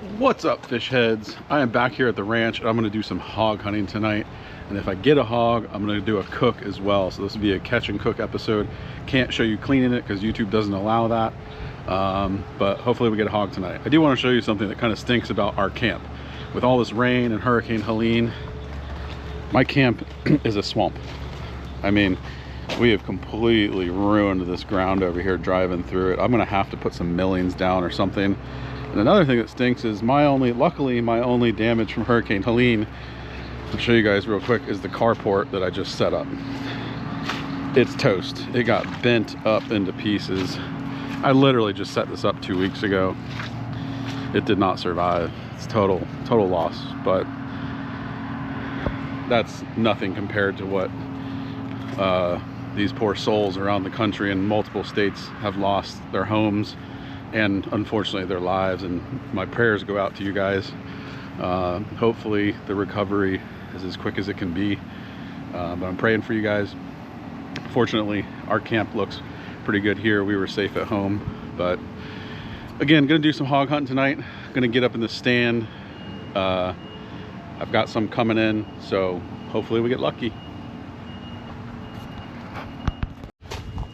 What's up, fish heads? I am back here at the ranch and I'm going to do some hog hunting tonight. And if I get a hog, I'm going to do a cook as well. So this will be a catch and cook episode. Can't show you cleaning it because YouTube doesn't allow that. But hopefully we get a hog tonight. I do want to show you something that kind of stinks about our camp. With all this rain and Hurricane Helene, my camp is a swamp. I mean, we have completely ruined this ground over here driving through it. I'm going to have to put some millings down or something. And another thing that stinks is luckily my only damage from Hurricane Helene, I'll show you guys real quick, is the carport that I just set up. It's toast. It got bent up into pieces. I literally just set this up 2 weeks ago. It did not survive. It's total loss, but that's nothing compared to what these poor souls around the country in multiple states have lost their homes and unfortunately their lives. And my prayers go out to you guys. Hopefully the recovery is as quick as it can be, but I'm praying for you guys. Fortunately, our camp looks pretty good here. We were safe at home, but again, gonna do some hog hunting tonight. Gonna get up in the stand. I've got some coming in, so hopefully we get lucky.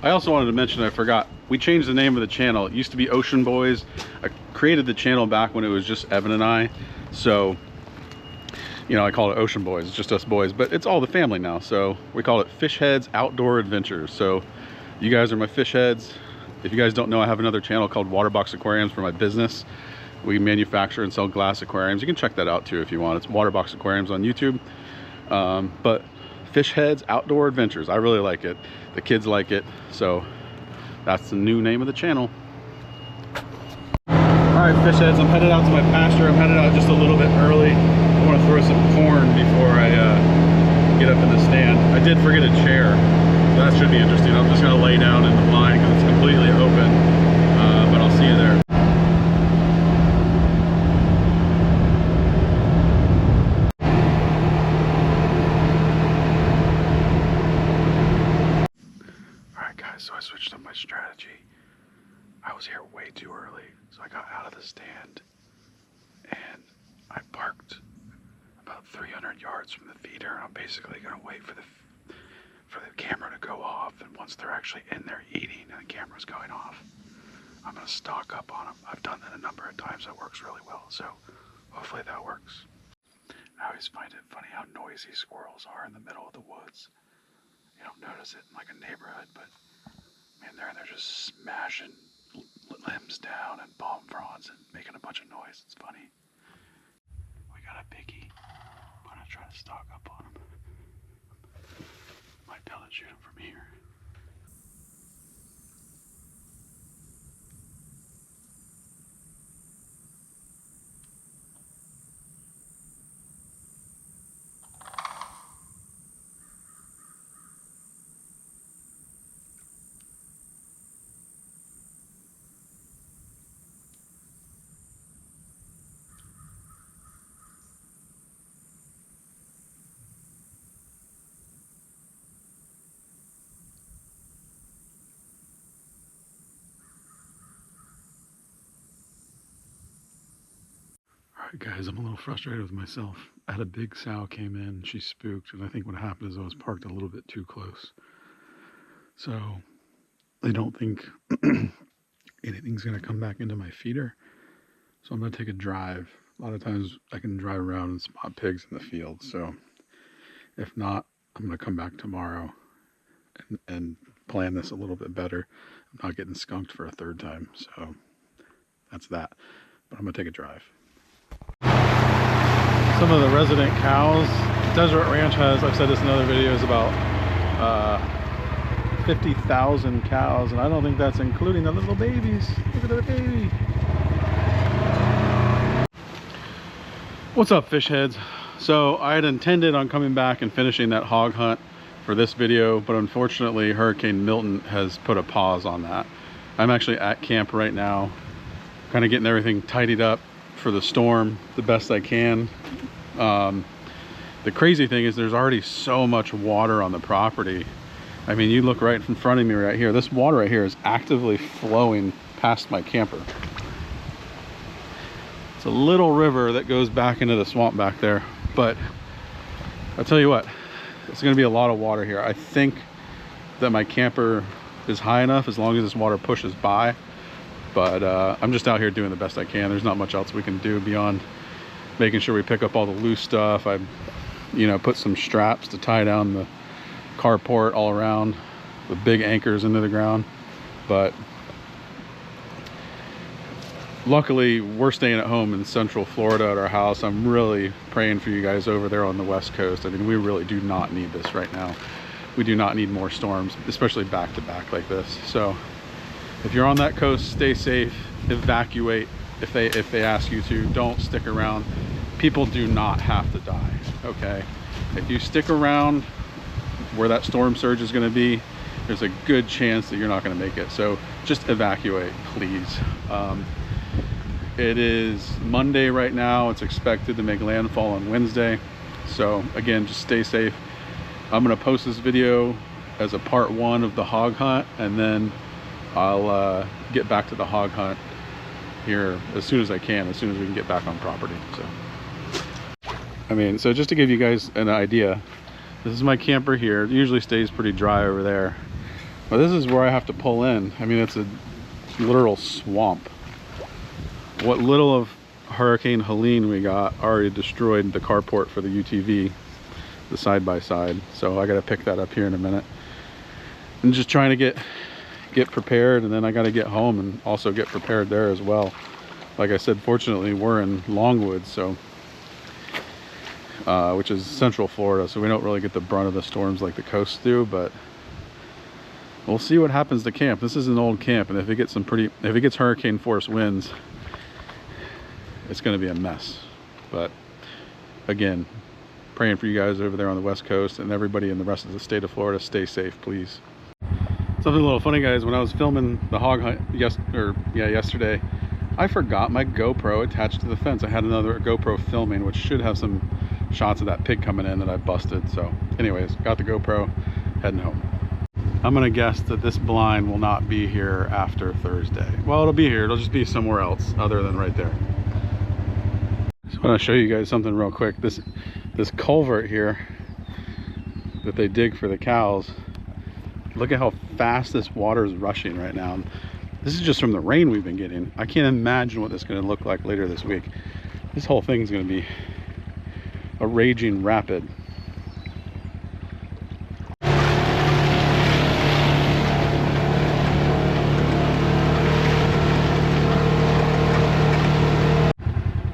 I also wanted to mention, I forgot, we changed the name of the channel. It used to be Ocean Boys. I created the channel back when it was just Evan and I. So, you know, I call it Ocean Boys. It's just us boys, but it's all the family now. So we call it Fish Heads Outdoor Adventures. So you guys are my fish heads. If you guys don't know, I have another channel called Waterbox Aquariums for my business. We manufacture and sell glass aquariums. You can check that out too if you want. It's Waterbox Aquariums on YouTube. But Fish Heads Outdoor Adventures, I really like it. The kids like it, so that's the new name of the channel. All right, fish heads, I'm headed out to my pasture. I'm headed out just a little bit early. I want to throw some corn before I get up in the stand. I did forget a chair, so that should be interesting. I'm just going to lay down in the blind because it's completely open, but I'll see you there. So I switched up my strategy. I was here way too early, so I got out of the stand and I parked about 300 yards from the feeder, and I'm basically going to wait for the camera to go off, and once they're actually in there eating and the camera's going off, I'm going to stock up on them. I've done that a number of times. That works really well, so hopefully that works. I always find it funny how noisy squirrels are in the middle of the woods. You don't notice it in like a neighborhood, but man, they're just smashing limbs down and palm fronds and making a bunch of noise. It's funny. We got a biggie. I'm gonna try to stock up on him. Might be able to shoot him from here. Guys, I'm a little frustrated with myself. I had a big sow came in, she spooked, and I think what happened is I was parked a little bit too close. So I don't think anything's going to come back into my feeder. So I'm going to take a drive. A lot of times I can drive around and spot pigs in the field. So if not, I'm going to come back tomorrow and plan this a little bit better. I'm not getting skunked for a third time. So that's that. But I'm going to take a drive. Some of the resident cows. Desert Ranch has, I've said this in other videos, about 50,000 cows, and I don't think that's including the little babies. Look at the baby. What's up, fish heads? So I had intended on coming back and finishing that hog hunt for this video, but unfortunately Hurricane Milton has put a pause on that. I'm actually at camp right now, kind of getting everything tidied up for the storm the best I can. The crazy thing is there's already so much water on the property. I mean, you look right in front of me right here. This water right here is actively flowing past my camper. It's a little river that goes back into the swamp back there, but I'll tell you what, it's going to be a lot of water here. I think that my camper is high enough as long as this water pushes by, but I'm just out here doing the best I can. There's not much else we can do beyond making sure we pick up all the loose stuff. I, you know, put some straps to tie down the carport all around with big anchors into the ground, but luckily we're staying at home in Central Florida at our house. I'm really praying for you guys over there on the West Coast. I mean, we really do not need this right now. We do not need more storms, especially back to back like this. So if you're on that coast, stay safe, evacuate if they ask you to. Don't stick around. People do not have to die, okay? If you stick around where that storm surge is going to be, there's a good chance that you're not going to make it. So just evacuate, please. It is Monday right now. It's expected to make landfall on Wednesday. So again, just stay safe. I'm going to post this video as a part 1 of the hog hunt, and then I'll get back to the hog hunt here as soon as I can, as soon as we can get back on property. So I mean, so just to give you guys an idea, this is my camper here. It usually stays pretty dry over there, but this is where I have to pull in. I mean, it's a literal swamp. What little of Hurricane Helene we got already destroyed the carport for the UTV, the side-by-side. So I got to pick that up here in a minute. And just trying to get prepared, and then I got to get home and also get prepared there as well. Like I said, fortunately we're in Longwood, so which is Central Florida, so we don't really get the brunt of the storms like the coasts do, but we'll see what happens to camp. This is an old camp, and if it gets hurricane force winds, it's going to be a mess. But again, praying for you guys over there on the West Coast, and everybody in the rest of the state of Florida. Stay safe, please. Something a little funny, guys. When I was filming the hog hunt yesterday, I forgot my GoPro attached to the fence. I had another GoPro filming, which should have some shots of that pig coming in that I busted. So anyways, got the GoPro, heading home. I'm gonna guess that this blind will not be here after Thursday. Well, it'll be here. It'll just be somewhere else other than right there. Just want to show you guys something real quick. This culvert here that they dig for the cows, look at how fast this water is rushing right now. This is just from the rain we've been getting. I can't imagine what this is going to look like later this week. This whole thing's going to be a raging rapid.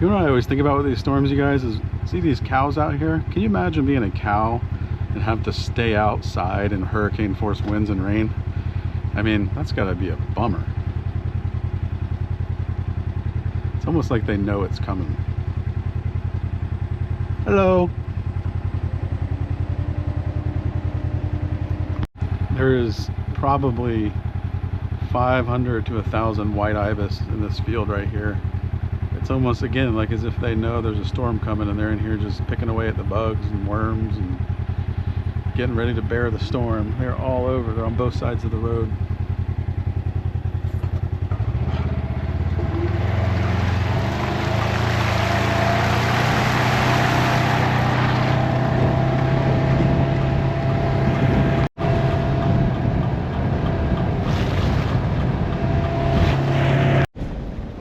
You know what I always think about with these storms, you guys, is see these cows out here? Can you imagine being a cow and have to stay outside in hurricane force winds and rain? I mean, that's gotta be a bummer. It's almost like they know it's coming. Hello. There is probably 500 to 1,000 white ibis in this field right here. It's almost, again, like as if they know there's a storm coming, and they're in here just picking away at the bugs and worms and getting ready to bear the storm. They're all over. They're on both sides of the road.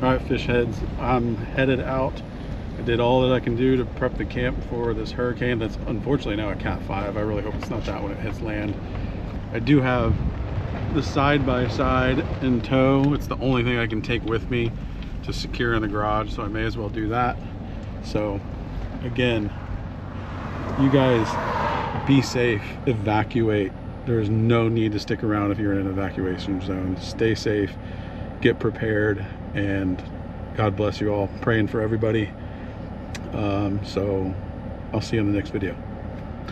Alright, fish heads, I'm headed out. I did all that I can do to prep the camp for this hurricane that's unfortunately now a Cat 5. I really hope it's not that when it hits land. I do have the side-by-side in tow. It's the only thing I can take with me to secure in the garage, so I may as well do that. So again, you guys be safe, evacuate. There's no need to stick around if you're in an evacuation zone. Stay safe, get prepared, and God bless you all. Praying for everybody. So I'll see you in the next video.